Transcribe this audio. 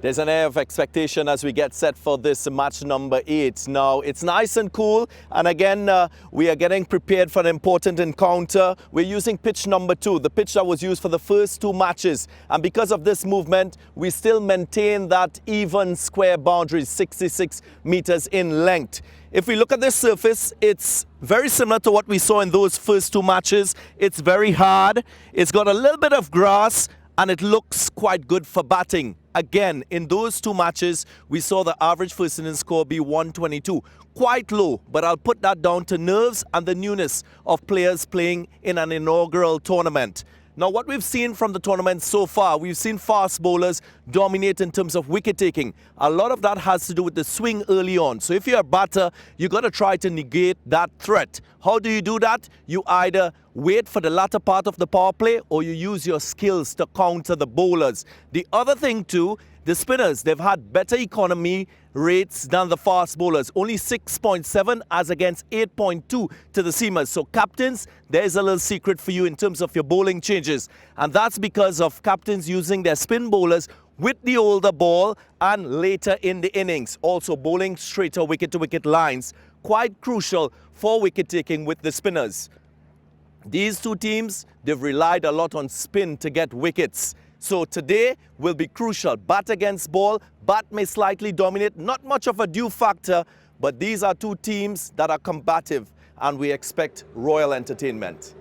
There's an air of expectation as we get set for this match number 8. Now, it's nice and cool, and again, we are getting prepared for an important encounter. We're using pitch number 2, the pitch that was used for the first 2 matches. And because of this movement, we still maintain that even square boundary, 66 meters in length. If we look at this surface, it's very similar to what we saw in those first 2 matches. It's very hard, it's got a little bit of grass, and it looks quite good for batting. Again, in those 2 matches, we saw the average first inning score be 122. Quite low, but I'll put that down to nerves and the newness of players playing in an inaugural tournament. Now, what we've seen from the tournament so far, we've seen fast bowlers dominate in terms of wicket taking. A lot of that has to do with the swing early on. So if you're a batter, you've got to try to negate that threat. How do you do that? You either wait for the latter part of the power play or you use your skills to counter the bowlers. The other thing too, the spinners, they've had better economy rates than the fast bowlers. Only 6.7 as against 8.2 to the seamers. So captains, there's a little secret for you in terms of your bowling changes. And that's because of captains using their spin bowlers with the older ball and later in the innings. Also bowling straighter wicket-to-wicket lines. Quite crucial for wicket taking with the spinners. These 2 teams, they've relied a lot on spin to get wickets. So today will be crucial. Bat against ball, bat may slightly dominate, not much of a due factor, but these are 2 teams that are combative and we expect royal entertainment.